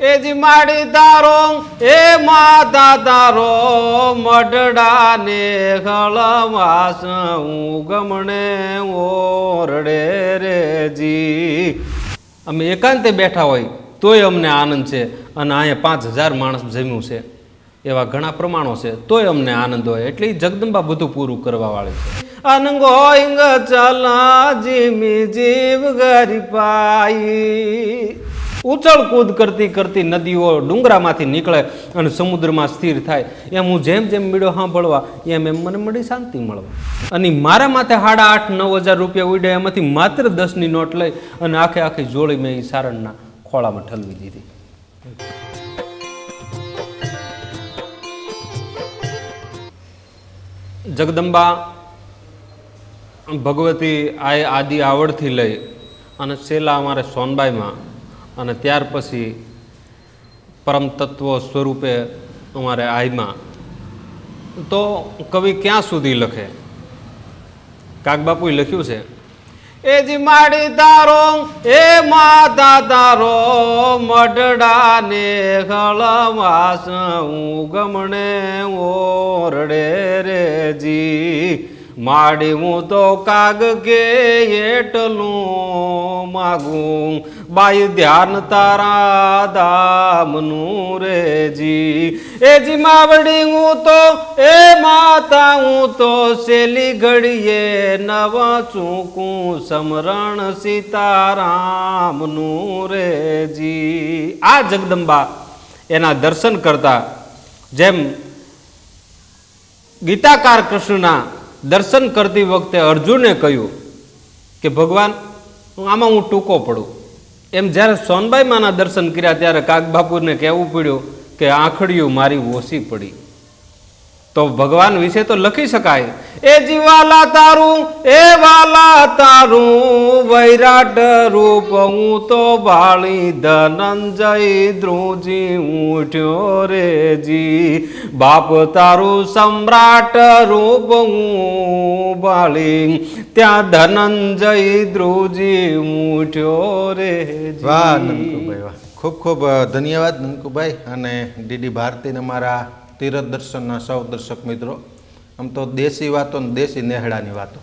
એજી માડી તારો એ માતા તારો મઢડા ને ખળવાસ હું ગમણે ઓરડે રેજી. અમે એકાંતે બેઠા હોય તોય અમને આનંદ છે અને અહીંયા 5000 માણસ જમ્યું છે એવા ઘણા પ્રમાણો છે તોય અમને આનંદ હોય એટલે જગદંબા બધું પૂરું કરવા વાળી છે. અનંગો હિંગ ચલા જીમી જીવ ગરી પાઈ. ઉછળ કૂદ કરતી કરતી નદીઓ ડુંગરામાંથી નીકળે અને સમુદ્રમાં સ્થિર થાય એમ હું જેમ જેમ મીડો સાંભળવા એમ એમ મને મળી શાંતિ મળવા. અને મારા માથે 8,500-9,000 રૂપિયા ઉડ્યા એમાંથી માત્ર 10ની નોટ લઈ અને આખે આખી જોડી મેં એ સારણના ખોળામાં ઠલવી દીધી. જગદંબા ભગવતી આદિ આવડથી લઈ અને છેલ્લા અમારે સોનબાઈમાં અને ત્યાર પછી પરમ તત્વ સ્વરૂપે અમારે આઈમાં. તો કવિ ક્યાં સુધી લખે? કાગબાપુએ લખ્યું છે એજી માડી તારો એ માતા તારો મઢડા ને ખળવાસ હું ગમણે ઓરડે રેજી. માડી હું તો કાગ કે એટલું માગું બાઈ ધ્યાન તારા દામનું રેજી. એજી માવડી હું તો એ માતા હું તો સેલી ઘડીએ નવ ચૂકું સમરણ સીતારામનું રેજી. આ જગદંબા એના દર્શન કરતા જેમ ગીતાકાર કૃષ્ણના દર્શન કરતી વખતે અર્જુને કહ્યું કે ભગવાન આમાં હું ટૂંકો પડું, એમ જ્યારે સોનબાઈ માના દર્શન કર્યા ત્યારે કાગબાપુને કહેવું પડ્યું કે આંખડિયું મારી ઓછી પડી. તો ભગવાન વિશે તો લખી શકાય એ જીવાલા તારું એ વાલા તારું વૈરાટ રૂપ હું તો ભાળી ધનંજય ધ્રુજી ઉઠ્યો રેજી. બાપ તારું સમ્રાટ રૂપ હું ભાળી ત્યાં ધનંજય ધ્રુજી ઉઠ્યો રેજી. વાહ નનકુભાઈ વાહ, ખૂબ ખૂબ ધન્યવાદ નનકુભાઈ અને ડીડી ભારતીને મારા તીરથ દર્શનના સૌ દર્શક મિત્રો. આમ તો દેશી વાતો ને દેશી નેહડાની વાતો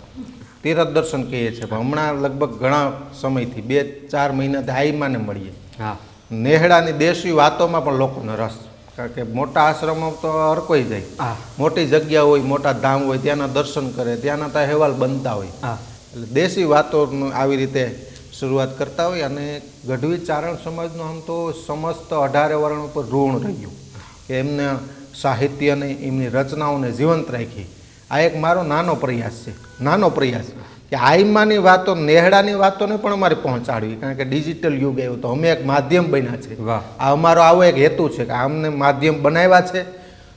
તીરથ દર્શન કહીએ છીએ, પણ હમણાં લગભગ ઘણા સમયથી 2-4 મહિનાથી આઈમાને મળીએ. હા, નેહડાની દેશી વાતોમાં પણ લોકોનો રસ, કારણ કે મોટા આશ્રમો તો હરકોઈ જાય, મોટી જગ્યા હોય, મોટા ધામ હોય, ત્યાંના દર્શન કરે, ત્યાંના તો અહેવાલ બનતા હોય, એટલે દેશી વાતોનું આવી રીતે શરૂઆત કરતા હોય. અને ગઢવી ચારણ સમાજનું આમ તો સમસ્ત 18 વર્ણ ઉપર ઋણ રહ્યું કે એમને સાહિત્યને એમની રચનાઓને જીવંત રાખી. આ એક મારો નાનો પ્રયાસ કે આઈમાની વાતો નેહડાની વાતોને પણ અમારે પહોંચાડવી, કારણ કે ડિજિટલ યુગ આવ્યો તો અમે એક માધ્યમ બન્યા છે. આ અમારો આવો એક હેતુ છે કે અમને માધ્યમ બનાવ્યા છે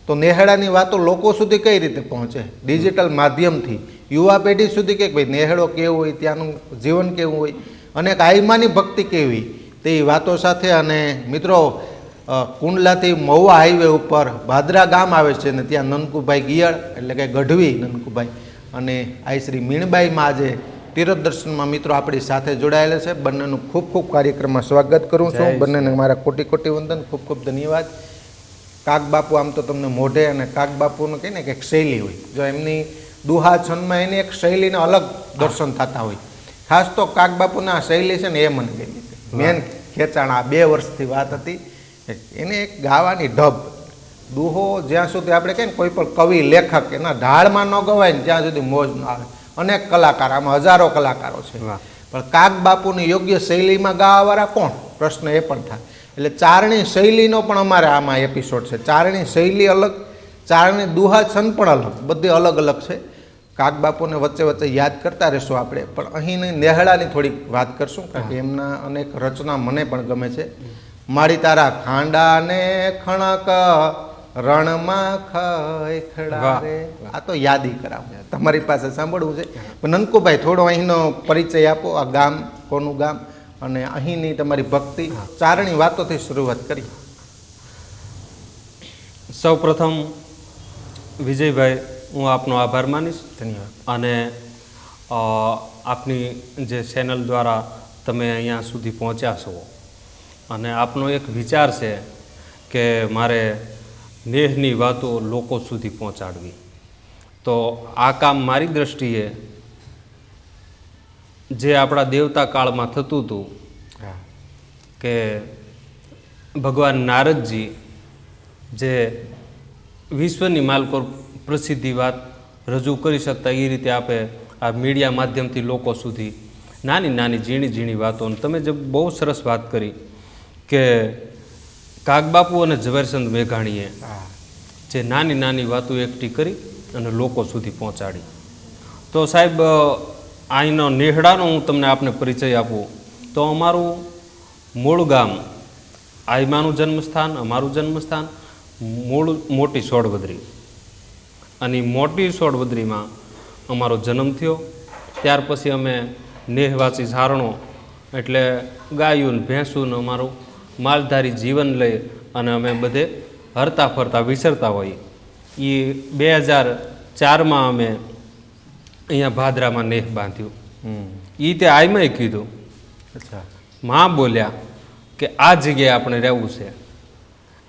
તો નેહડાની વાતો લોકો સુધી કઈ રીતે પહોંચે, ડિજિટલ માધ્યમથી યુવા પેઢી સુધી કે ભાઈ નેહડો કેવો હોય, ત્યાંનું જીવન કેવું હોય અને આઈમાની ભક્તિ કેવી તે વાતો સાથે. અને મિત્રો કુંડલાથી મહુવા હાઈવે ઉપર ભાદરા ગામ આવે છે ને ત્યાં નનકુભાઈ ગિયળ એટલે કે ગઢવી નનકુભાઈ અને આઈ શ્રી મીણબાઈમાં આજે તીરથ દર્શનમાં મિત્રો આપણી સાથે જોડાયેલા છે. બંનેનું ખૂબ ખૂબ કાર્યક્રમમાં સ્વાગત કરું છું. બંનેને મારા કોટી કોટી વંદન, ખૂબ ખૂબ ધન્યવાદ. કાગબાપુ આમ તો તમને મોઢે અને કાગબાપુનું કહીને કે એક શૈલી હોય, જો એમની દુહા છંદમાં એની એક શૈલીના અલગ દર્શન થતા હોય. ખાસ તો કાગબાપુના આ શૈલી છે ને એ મને ગમી છે. મેન ખેંચાણ આ 2 વર્ષથી વાત હતી એને એક ગાવાની ઢબ દુહો જ્યાં સુધી આપણે કહીએ ને કોઈ પણ કવિ લેખક એના ઢાળમાં ન ગવાય ને ત્યાં સુધી મોજ ન આવે. અનેક કલાકાર, આમાં હજારો કલાકારો છે, પણ કાગબાપુની યોગ્ય શૈલીમાં ગાવાવાળા કોણ, પ્રશ્ન એ પણ થાય. એટલે ચારણી શૈલીનો પણ અમારે આમાં એપિસોડ છે. ચારણી શૈલી અલગ, ચારણી દુહા છંદ પણ અલગ, બધી અલગ અલગ છે. કાગબાપુને વચ્ચે વચ્ચે યાદ કરતા રહીશું આપણે, પણ અહીંની નેહડાની થોડીક વાત કરશું, કારણ કે એમના અનેક રચના મને પણ ગમે છે. મારી તારા ખાંડા ને ખણક રણમાં ખડા રે, આ તો યાદી કરાવ, તમારી પાસે સાંભળવું છે. પણ નનકુભાઈ થોડો અહીંનો પરિચય આપો, આ ગામ કોનું ગામ અને અહીંની તમારી ભક્તિ ચારણી વાતોથી શરૂઆત કરી. સૌ પ્રથમ વિજયભાઈ હું આપનો આભાર માનીશ. ધન્યવાદ. અને આપની જે ચેનલ દ્વારા તમે અહીંયા સુધી પહોંચ્યા છો અને આપનો એક વિચાર છે કે મારે નેહની વાતો લોકો સુધી પહોંચાડવી. તો આ કામ મારી દ્રષ્ટિએ જે આપણા દેવતા કાળમાં થતું હતું હા કે ભગવાન નારદજી જે વિશ્વની માલકો પ્રસિદ્ધિ વાત રજૂ કરી શકતા એ રીતે આપે આ મીડિયા માધ્યમથી લોકો સુધી નાની નાની ઝીણી ઝીણી વાતો. અને તમે જે બહુ સરસ વાત કરી કે કાગબાપુ અને ઝવેરચંદ મેઘાણીએ હા જે નાની નાની વાતો એકઠી કરી અને લોકો સુધી પહોંચાડી. તો સાહેબ અહીંનો નેહડાનો હું તમને આપને પરિચય આપું તો અમારું મૂળ ગામ આઈમાનું જન્મસ્થાન, અમારું જન્મસ્થાન મૂળ મોટી સોડવદરી. અને મોટી સોડવદરીમાં અમારો જન્મ થયો. ત્યાર પછી અમે નેહવાસી ઝારણો એટલે ગાયું ને ભેંસું ને અમારું માલધારી જીવન લઈ અને અમે બધે હરતા ફરતા વિસરતા હોઈએ. એ 2004માં અમે અહીંયા ભાદરામાં નેહ બાંધ્યું. એ તે આઈમાંય કીધું. અચ્છા. માં બોલ્યા કે આ જગ્યાએ આપણે રહેવું છે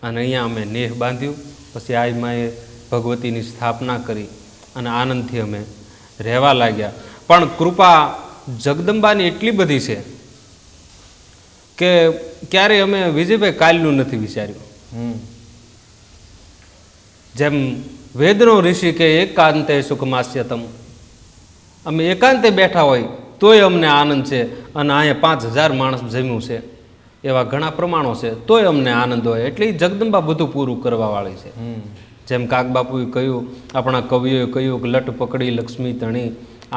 અને અહીંયા અમે નેહ બાંધ્યું. પછી આઈમાએ ભગવતીની સ્થાપના કરી અને આનંદથી અમે રહેવા લાગ્યા. પણ કૃપા જગદંબાની એટલી બધી છે કે ક્યારેય અમે વિજયભાઈ કાલનું નથી વિચાર્યું. જેમ વેદનો ઋષિ કે એકાંતે સુખમાસ્યતમ, અમે એકાંતે બેઠા હોય તોય અમને આનંદ છે. અને અહીંયા 5000 માણસ જમ્યું છે એવા ઘણા પ્રમાણો છે તોય અમને આનંદ હોય. એટલે એ જગદંબા બધું પૂરું કરવાવાળી છે. જેમ કાગબાપુએ કહ્યું, આપણા કવિઓએ કહ્યું કે લટ પકડી લક્ષ્મી તણી,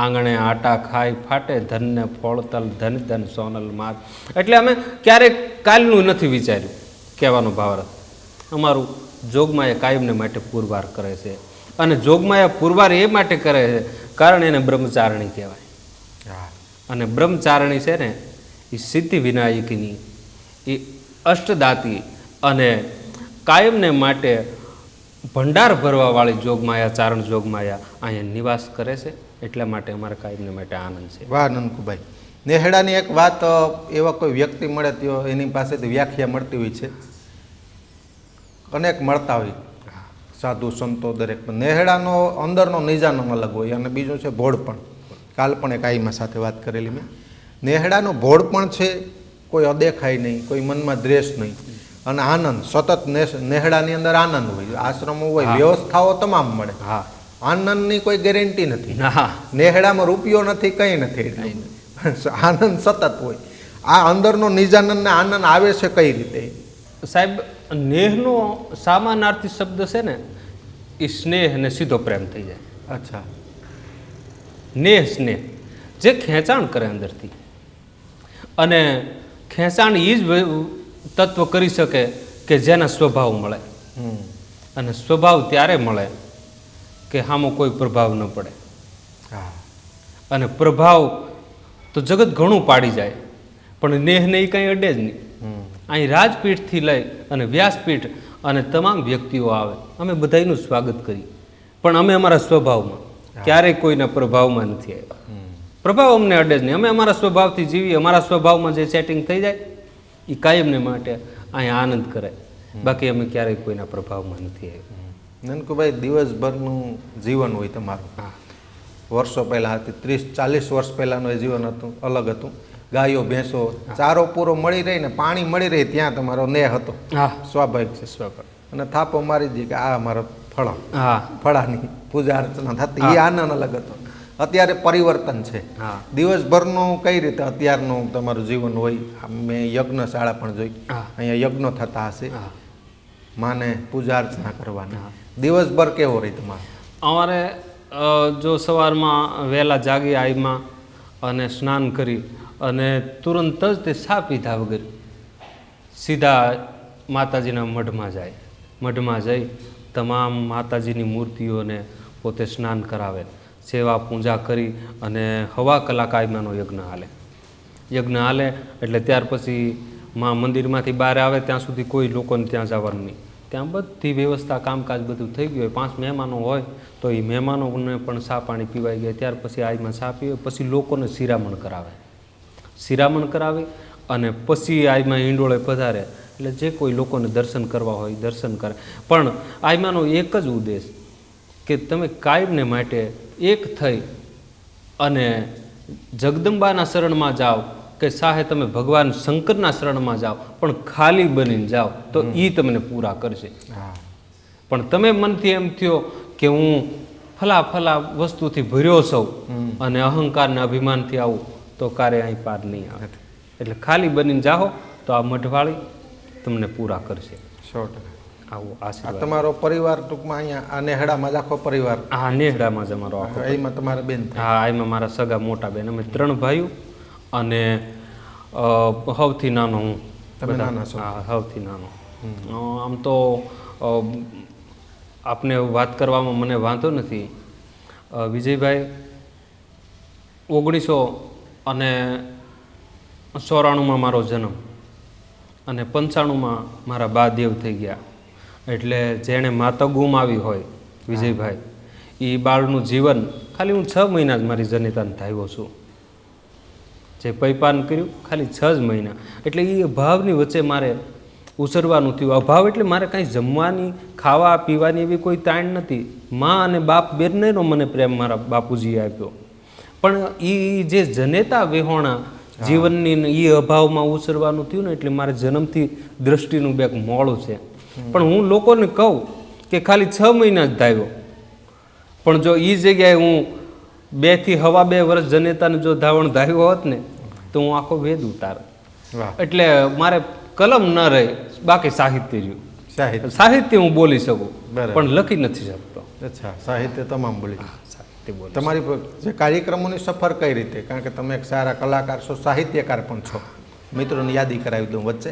આંગણે આટા ખાઈ ફાટે ધનને ફોળતલ ધન ધન સોનલ માત. એટલે અમે ક્યારેક કાલનું નથી વિચાર્યું કહેવાનો ભાવાર્થ. અમારું જોગમાએ કાયમને માટે પુરવાર કરે છે. અને જોગમાયા પુરવાર એ માટે કરે છે કારણ એને બ્રહ્મચારણી કહેવાય. અને બ્રહ્મચારણી છે ને એ સિદ્ધિ વિનાયકની, એ અષ્ટદાતી અને કાયમને માટે ભંડાર ભરવાવાળી જોગમાયા, ચારણ જોગમાયા અહીંયા નિવાસ કરે છે. એટલા માટે અમારે કાયમને માટે આનંદ છે. વાહ નંદકુભાઈ, નેહડાની એક વાત એવા કોઈ વ્યક્તિ મળે તો એની પાસેથી વ્યાખ્યા મળતી હોય છે, અનેક મળતા હોય સાધુ સંતો દરેક. નેહડાનો અંદરનો નિજાનો અલગ હોય અને બીજું છે ભોળપણ. કાલ પણ એક આઈમાં સાથે વાત કરેલી મેં. નેહડાનો ભોળપણ છે, કોઈ અદેખાય નહીં, કોઈ મનમાં દ્વેષ નહીં અને આનંદ સતત. નેહડાની અંદર આનંદ હોય, આશ્રમો હોય, વ્યવસ્થાઓ તમામ મળે. હા, આનંદની કોઈ ગેરંટી નથી. હા, નેહડામાં રૂપિયો નથી, કંઈ નથી. આનંદ સતત હોય. આ અંદરનો નિજાનંદને આનંદ આવે છે કઈ રીતે સાહેબ? નેહનો સામાનાર્થી શબ્દ છે ને એ સ્નેહ અને સીધો પ્રેમ થઈ જાય. અચ્છા. નેહ સ્નેહ જે ખેંચાણ કરે અંદરથી. અને ખેંચાણ એ જ તત્વ કરી શકે કે જેના સ્વભાવ મળે. અને સ્વભાવ ત્યારે મળે કે સામો કોઈ પ્રભાવ ન પડે. અને પ્રભાવ તો જગત ઘણું પાડી જાય પણ નેહને એ કંઈ અડે જ નહીં. અહીં રાજપીઠથી લઈ અને વ્યાસપીઠ અને તમામ વ્યક્તિઓ આવે, અમે બધાનું સ્વાગત કરીએ. પણ અમે અમારા સ્વભાવમાં ક્યારેય કોઈના પ્રભાવમાં નથી આવ્યા. પ્રભાવ અમને અડે જ નહીં. અમે અમારા સ્વભાવથી જીવીએ. અમારા સ્વભાવમાં જે સેટિંગ થઈ જાય એ કાયમને માટે અહીંયા આનંદ કરે. બાકી અમે ક્યારેય કોઈના પ્રભાવમાં નથી આવ્યા. નનકુભાઈ, દિવસભરનું જીવન હોય તમારું. વર્ષો પહેલાં હતી, 30-40 વર્ષ પહેલાંનું એ જીવન હતું, અલગ હતું. ગાયો ભેંસો ચારો પૂરો મળી રહી ને પાણી મળી રહી ત્યાં તમારો નેહ હતો. હા, સ્વાભાવિક છે. સ્વાભાવિક. અને થાપો મારી દઈએ કે આ અમારો ફળો, હા, ફળાની પૂજા અર્ચના થતી, એ આનંદ અલગ હતો. અત્યારે પરિવર્તન છે. હા, દિવસભરનું કઈ રીતે અત્યારનું તમારું જીવન હોય? મેં યજ્ઞશાળા પણ જોઈ, અહીંયા યજ્ઞો થતા હશે, માને પૂજા અર્ચના કરવાના. દિવસભર કેવો રહી તમારે? અમારે જો સવારમાં વહેલા જાગી આઈમાં અને સ્નાન કરી અને તુરંત જ તે સા પીધા વગર સીધા માતાજીના મઢમાં જાય. મઢમાં જઈ તમામ માતાજીની મૂર્તિઓને પોતે સ્નાન કરાવે, સેવા પૂજા કરી અને હવા કલાક આઈમાનો યજ્ઞ હાલે. યજ્ઞ હાલે એટલે ત્યાર પછી માં મંદિરમાંથી બહાર આવે ત્યાં સુધી કોઈ લોકોને ત્યાં જવાનું નહીં. ત્યાં બધી વ્યવસ્થા, કામકાજ બધું થઈ ગયું હોય. 5 મહેમાનો હોય તો એ મહેમાનોને પણ ચા પાણી પીવાઈ ગયા. ત્યાર પછી આઈમાં ચા પીવે. પછી લોકોને શિરામણ કરાવે. શિરામણ કરાવી અને પછી આઈમાં હિંડોળે પધારે એટલે જે કોઈ લોકોને દર્શન કરવા હોય દર્શન કરે. પણ આઈમાનો એક જ ઉદ્દેશ કે તમે કાયમને માટે એક થઈ અને જગદંબાના શરણમાં જાઓ કે સાહે તમે ભગવાન શંકરના શરણમાં જાઓ, પણ ખાલી બનીને જાઓ તો એ તમને પૂરા કરશે. પણ તમે મનથી એમ થયો કે હું ફલા વસ્તુથી ભર્યો સૌ અને અહંકારના અભિમાનથી આવું તો કાર્ય અહીં પાર નહીં આવે. એટલે ખાલી બનીને જાઓ તો આ મઢવાળી તમને પૂરા કરશે. 100%. આવો આશીર્વાદ. તમારો પરિવાર ટૂંકમાં અહીંયા આ નેહડામાં જ આખો પરિવાર? હા, નેહડામાં જ અમારો આખો. એમાં તમારા બેન? હા, એમાં મારા સગા મોટા બેન. અમે 3 ભાઈઓ અને સૌથી નાનો હું. તમે નાના છો? હા, સૌથી નાનો. આમ તો આપને વાત કરવામાં મને વાંધો નથી. વિજયભાઈ 1994માં મારો જન્મ અને 95માં મારા બા દેવ થઈ ગયા. એટલે જેણે માતા ગુમાવી હોય વિજયભાઈ, એ બાળનું જીવન ખાલી હું 6 મહિના જ મારી જનિતાને ધાવ્યો છું. જે પૈપાન કર્યું ખાલી 6 જ મહિના. એટલે એ અભાવની વચ્ચે મારે ઉછરવાનું થયું. અભાવ એટલે મારે કાંઈ જમવાની ખાવા પીવાની એવી કોઈ તાણ નથી. મા અને બાપ બેનનો મને પ્રેમ મારા બાપુજીએ આપ્યો. પણ એ જે જનેતા વિહોણા જીવનની એ અભાવમાં ઉછરવાનું થયું ને એટલે મારે જન્મથી દ્રષ્ટિનું બેક મોડું છે. પણ હું લોકોને કહું કે ખાલી 6 મહિના જ ધાવ્યો, પણ જો એ જગ્યાએ હું 2 થી 2.5 વર્ષ જનેતાને જો ધાવણ ધાવ્યો હોત ને તો હું આખો વેદ ઉતાર. એટલે મારે કલમ ન રહે, બાકી સાહિત્ય રહ્યું. સાહિત્ય હું બોલી શકું પણ લખી નથી શકતો. અચ્છા, સાહિત્ય તમામ બોલી. તમારી જે કાર્યક્રમોની સફર કઈ રીતે? કારણ કે તમે એક સારા કલાકાર છો, સાહિત્યકાર પણ છો. મિત્રોની યાદી કરાવી દઉં વચ્ચે.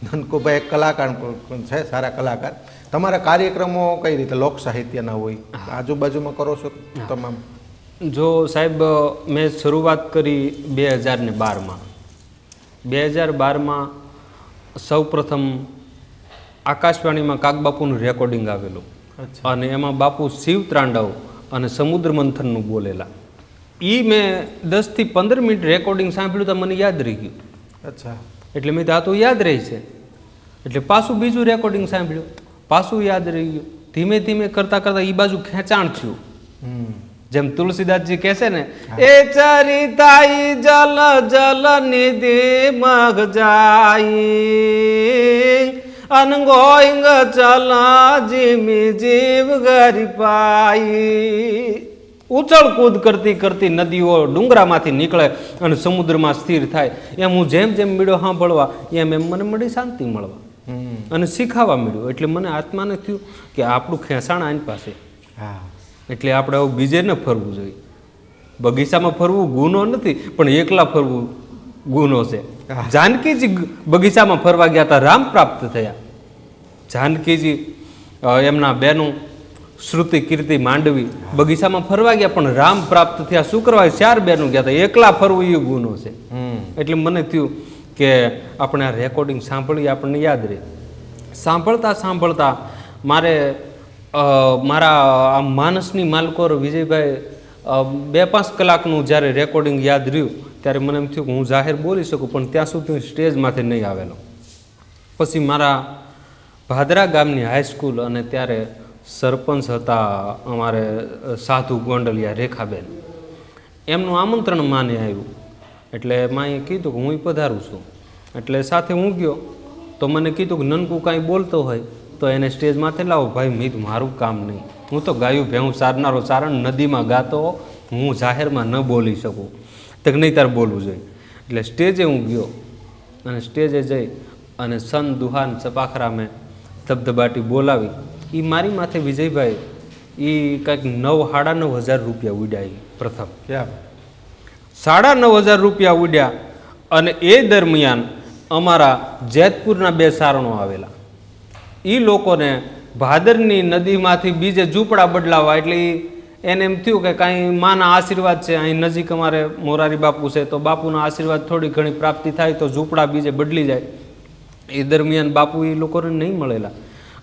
નનકુભાઈ એક કલાકાર પણ છે, સારા કલાકાર. તમારા કાર્યક્રમો કઈ રીતે લોક સાહિત્યના હોય? આજુબાજુમાં કરો છો તમામ? જો સાહેબ, મેં શરૂઆત કરી 2012માં. 2012માં સૌ પ્રથમ આકાશવાણીમાં કાગબાપુનું રેકોર્ડિંગ આવેલું અને એમાં બાપુ શિવ ત્રાંડવ અને સમુદ્ર મંથનનું બોલેલા. એ મેં 10 થી 15 મિનિટ રેકોર્ડિંગ સાંભળ્યું તો મને યાદ રહી ગયું. અચ્છા. એટલે મેં આ તો યાદ રહી છે. એટલે પાછું બીજું રેકોર્ડિંગ સાંભળ્યું, પાછું યાદ રહી ગયું. ધીમે ધીમે કરતાં કરતાં એ બાજુ ખેંચાણ થયું. જેમ તુલસીદાસજી કહે છે ને, એ ચરિતાઈ જલ જલ નિધિ મગ જાય અનગોઈંગ ચલા જીમી જીવ ગરી પાઈ. ઉછળ કૂદ કરતી કરતી નદીઓ ડુંગરામાંથી નીકળે અને સમુદ્રમાં સ્થિર થાય. એમ હું જેમ જેમ મીડ્યો સાંભળવા એમ એમ મને મળી શાંતિ મળવા અને શીખાવા મળ્યું. એટલે મને આત્માને થયું કે આપણું ખેંચાણ આની પાસે. એટલે આપણે આવું બીજે ન ફરવું જોઈએ. બગીચામાં ફરવું ગુનો નથી, પણ એકલા ફરવું ગુનો છે. જાનકીજી બગીચામાં ફરવા ગયા હતા, રામ પ્રાપ્ત થયા. જાનકીજી એમના બેનું શ્રુતિ કીર્તિ માંડવી બગીચામાં ફરવા ગયા પણ રામ પ્રાપ્ત થયા. શું કરવા? 4 બહેનો ગયા હતા. એકલા ફરવું એ ગુનો છે. એટલે મને થયું કે આપણે આ રેકોર્ડિંગ સાંભળીએ, આપણને યાદ રહે. સાંભળતા સાંભળતા મારે મારા આ માનસની માલકોર વિજયભાઈ 2-5 કલાકનું જ્યારે રેકોર્ડિંગ યાદ રહ્યું ત્યારે મને એમ થયું કે હું જાહેર બોલી શકું, પણ ત્યાં સુધી સ્ટેજમાંથી નહીં આવેલો. પછી મારા ભાદરા ગામની હાઈસ્કૂલ અને ત્યારે સરપંચ હતા અમારે સાધુ ગોંડલિયા રેખાબેન, એમનું આમંત્રણ માને આવ્યું. એટલે માએ કીધું કે હું પધારું છું. એટલે સાથે હું ગયો તો મને કીધું કે નનકુ કાંઈ બોલતો હોય તો એને સ્ટેજ માથે લાવો. ભાઈ મેં મારું કામ નહીં, હું તો ગાયું ભેહું ચારનારો ચારણ નદીમાં ગાતો, હું જાહેરમાં ન બોલી શકું. તો નહીં તારે બોલવું જોઈએ. એટલે સ્ટેજે હું ગયો અને સ્ટેજે જઈ અને સન દુહાન ચપાખરા મેં ધબધબાટી બોલાવી. એ મારી માથે વિજયભાઈ એ કંઈક 9,500 રૂપિયા ઉડ્યા. પ્રથમ 9,500 રૂપિયા ઉડ્યા. અને એ દરમિયાન અમારા જેતપુરના 2 સારણો આવેલા. એ લોકોને ભાદરની નદીમાંથી બીજે ઝૂંપડા બદલાવા. એટલે એને એમ થયું કે કાંઈ માના આશીર્વાદ છે, અહીં નજીક અમારે મોરારી બાપુ છે તો બાપુના આશીર્વાદ થોડી ઘણી પ્રાપ્તિ થાય તો ઝૂંપડા બીજે બદલી જાય. એ દરમિયાન બાપુ એ લોકોને નહીં મળેલા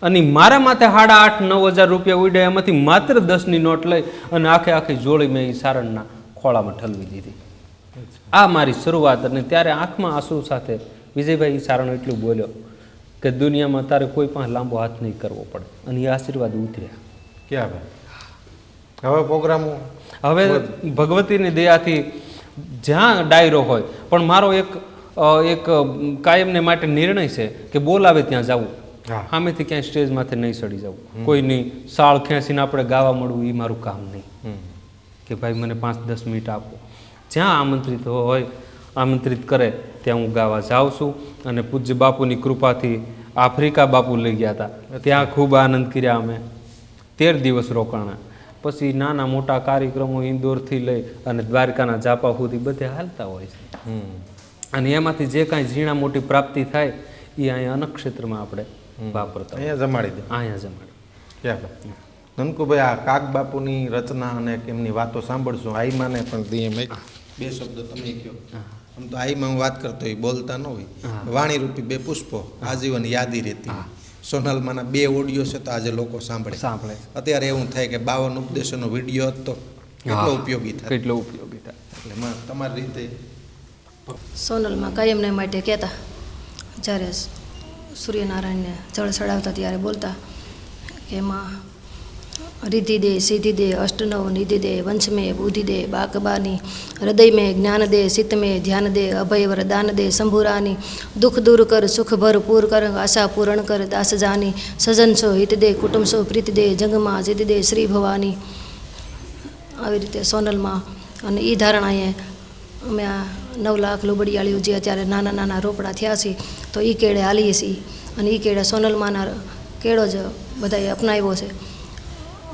અને મારા માથે 8,500-9,000 રૂપિયા ઉડ્યા. એમાંથી માત્ર 10ની નોટ લઈ અને આખી જોડી મેં એ સારણના ખોળામાં ઠલવી દીધી. આ મારી શરૂઆત. અને ત્યારે આંખમાં આંસુ સાથે વિજયભાઈ સારણો એટલું બોલ્યો કે દુનિયામાં તારે કોઈ પણ લાંબો હાથ નહીં કરવો પડે, અને એ આશીર્વાદ ઉતર્યા. ક્યાં ભાઈ હવે પ્રોગ્રામો હવે ભગવતીની દયાથી જ્યાં ડાયરો હોય, પણ મારો એક કાયમને માટે નિર્ણય છે કે બોલાવે ત્યાં જવું. હા. સામેથી ક્યાંય સ્ટેજ માથે નહીં ચડી જવું, કોઈની સાળ ખેંચીને આપણે ગાવા મળવું એ મારું કામ નહીં. કે ભાઈ મને 5-10 મિનિટ આપો. જ્યાં આમંત્રિત હોય, આમંત્રિત કરે ત્યાં હું ગાવા જાઉં છું. અને પૂજ્ય બાપુની કૃપાથી આફ્રિકા બાપુ લઈ ગયા હતા, ત્યાં ખૂબ આનંદ કર્યા અમે. 13 દિવસ રોકાણા. પછી નાના મોટા કાર્યક્રમો ઇન્દોરથી લઈ અને દ્વારકાના જાપા સુધી બધે હાલતા હોય છે. અને એમાંથી જે કાંઈ ઝીણા મોટી પ્રાપ્તિ થાય એ અહીંયા અનક્ષેત્રમાં આપણે વાપરતા અહીંયા જમાડી દે. અહીંયા જમાડે. ક્યાં ભાઈ નનકુભાઈ આ કાગ બાપુની રચના અને એમની વાતો સાંભળશું. આઈમાને પણ દઈએ મેં 2 શબ્દ તમે કહો. આમ તો આઈમાં હું વાત કરતો હોય, બોલતા ન હોય. વાણીરૂપી 2 પુષ્પો આજીવન યાદી રહેતી. સોનલમાંના 2 ઓડિયો છે તો આજે લોકો સાંભળે. અત્યારે એવું થાય કે 52 ઉપદેશોનો વિડીયો હતો, કેટલો ઉપયોગી થાય. એટલે તમારી રીતે સોનલમાં કાયમને માટે કહેતા, જ્યારે સૂર્યનારાયણને જળ ચડાવતા ત્યારે બોલતા કે એમાં રિદ્ધિ દે સિદ્ધિ દે અષ્ટનવ નિધિ દે વંશ મેં બુદ્ધિ દે બાકબાની હૃદય મેં જ્ઞાન દે ચિત્ત મેં ધ્યાન દે અભય વરદાન દે શંભુરાની દુઃખ દૂર કર સુખ ભરપૂર કર આશા પૂરણ કર દાસ જાની સજન છો હિત દે કુટુંબ છો પ્રીતિ દે જંગમાં જીત દે શ્રી ભવાની. આવી રીતે સોનલમાં અને એ ધારણાએ અમે આ 9 લાખ લુબડિયાળીઓ જે અત્યારે નાના નાના રોપડા થયા છે તો એ કેળે હાલીએ છીએ. અને એ કેળે સોનલમાંના કેળો જ બધાએ અપનાવ્યો છે.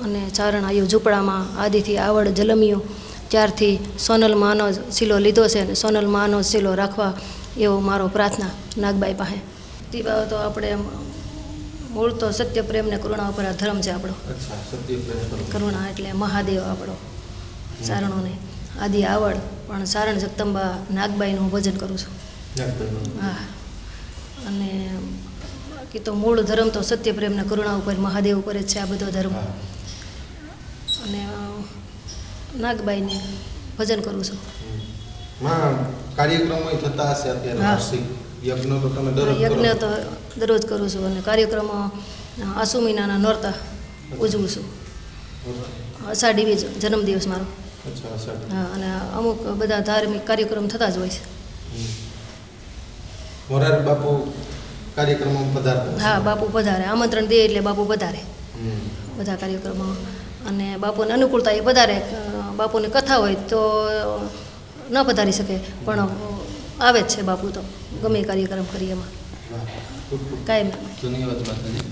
અને ચારણ આયુ ઝૂંપડામાં આદિથી આવડ જલમ્યું ત્યારથી સોનલમાંનો શીલો લીધો છે અને સોનલમાંનો શીલો રાખવા એવો મારો પ્રાર્થના નાગબાઈ પાસે. તે બાબતો આપણે મૂળ તો સત્ય પ્રેમ ને કરુણા ઉપર આ ધર્મ છે આપણો. કરુણા એટલે મહાદેવ આપણો ચારણોને આદિ આવડ. પણ સારણ જગદંબા નાગબાઈનું હું ભજન કરું છું. હા. અને બાકી તો મૂળ ધર્મ તો સત્ય પ્રેમ ને કરુણા ઉપર મહાદેવ ઉપર જ છે આ બધો ધર્મ. અને નાગબાઈને ભજન કરું છું. કાર્યક્રમો થતા હશે અત્યારે વાર્ષિક યજ્ઞ તો તમે યજ્ઞ તો દરરોજ કરું છું. અને કાર્યક્રમો આસુ મહિનાના નોરતા ઉજવું છું. અષાઢી બીજ જન્મદિવસ મારો. હા. અને અમુક બધા ધાર્મિક કાર્યક્રમ થતા જ હોય છે. મોરારી બાપુ કાર્યક્રમમાં પધારતા. હા, બાપુ પધારે. આમંત્રણ દે એટલે બાપુ પધારે બધા કાર્યક્રમો. અને બાપુને અનુકૂળતા એ પધારે. બાપુની કથા હોય તો ન પધારી શકે, પણ આવે જ છે બાપુ તો ગમે કાર્યક્રમ કરીએ એમાં કાયમ. ધન્યવાદ માતાજી.